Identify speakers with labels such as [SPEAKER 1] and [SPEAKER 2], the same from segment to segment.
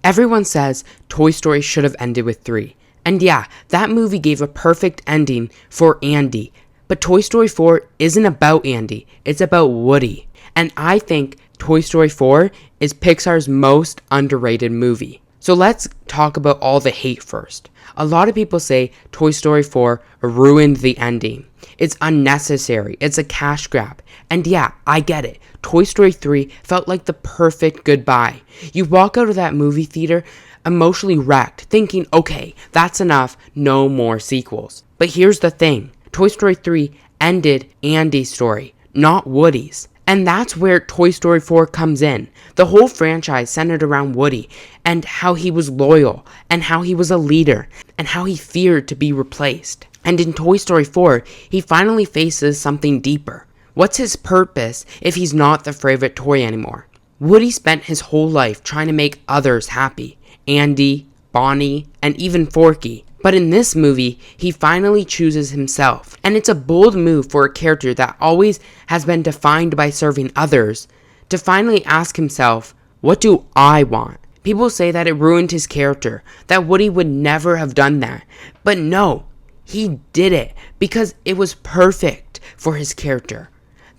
[SPEAKER 1] Everyone says Toy Story should have ended with 3. And yeah, that movie gave a perfect ending for Andy. But Toy Story 4 isn't about Andy, it's about Woody. And I think Toy Story 4 is Pixar's most underrated movie. So let's talk about all the hate first. A lot of people say Toy Story 4 ruined the ending. It's unnecessary. It's a cash grab. And yeah, I get it. Toy Story 3 felt like the perfect goodbye. You walk out of that movie theater emotionally wrecked, thinking, okay, that's enough, no more sequels. But here's the thing. Toy Story 3 ended Andy's story, not Woody's. And that's where Toy Story 4 comes in. The whole franchise centered around Woody and how he was loyal and how he was a leader and how he feared to be replaced. And in Toy Story 4, he finally faces something deeper. What's his purpose if he's not the favorite toy anymore? Woody spent his whole life trying to make others happy. Andy, Bonnie, and even Forky. But in this movie, he finally chooses himself. And it's a bold move for a character that always has been defined by serving others to finally ask himself, what do I want? People say that it ruined his character, that Woody would never have done that. But no, he did it because it was perfect for his character.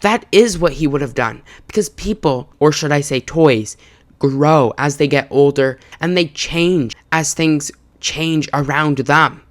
[SPEAKER 1] That is what he would have done because people, or should I say toys, grow as they get older and they change as things change around them.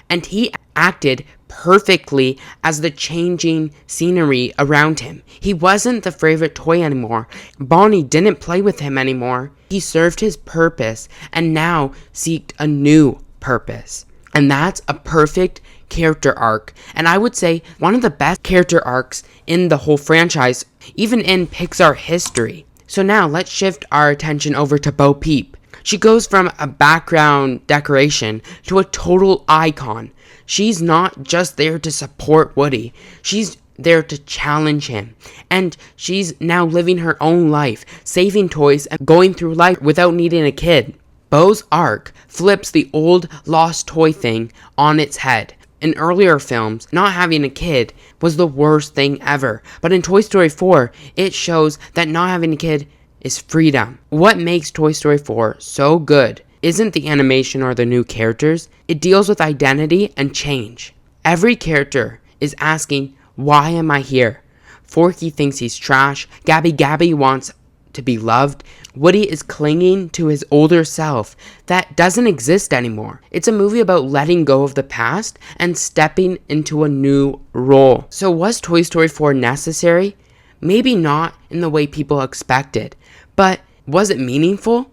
[SPEAKER 1] And he acted perfectly as the changing scenery around him. He wasn't the favorite toy anymore. Bonnie didn't play with him anymore. He served his purpose and now seeked a new purpose. And that's a perfect character arc. And I would say one of the best character arcs in the whole franchise, even in Pixar history. So now let's shift our attention over to Bo Peep. She goes from a background decoration to a total icon. She's not just there to support Woody. She's there to challenge him. And she's now living her own life, saving toys and going through life without needing a kid. Bo's arc flips the old lost toy thing on its head. In earlier films, not having a kid was the worst thing ever. But in Toy Story 4, it shows that not having a kid is freedom. What makes Toy Story 4 so good isn't the animation or the new characters. It deals with identity and change. Every character is asking, why am I here? Forky thinks he's trash. Gabby wants to be loved. Woody is clinging to his older self that doesn't exist anymore. It's a movie about letting go of the past and stepping into a new role. So was Toy Story 4 necessary? Maybe not in the way people expected, but was it meaningful?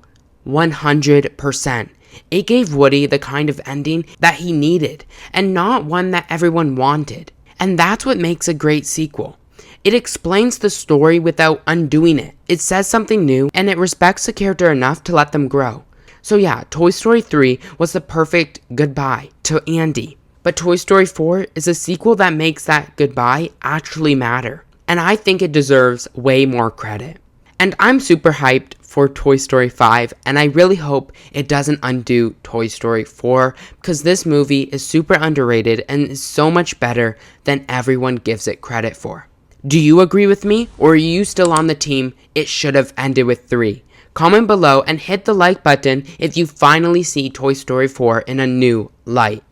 [SPEAKER 1] 100%. It gave Woody the kind of ending that he needed, and not one that everyone wanted. And that's what makes a great sequel. It explains the story without undoing it. It says something new, and it respects the character enough to let them grow. So yeah, Toy Story 3 was the perfect goodbye to Andy. But Toy Story 4 is a sequel that makes that goodbye actually matter. And I think it deserves way more credit. And I'm super hyped for Toy Story 5, and I really hope it doesn't undo Toy Story 4, because this movie is super underrated and is so much better than everyone gives it credit for. Do you agree with me, or are you still on the team it should have ended with 3? Comment below and hit the like button if you finally see Toy Story 4 in a new light.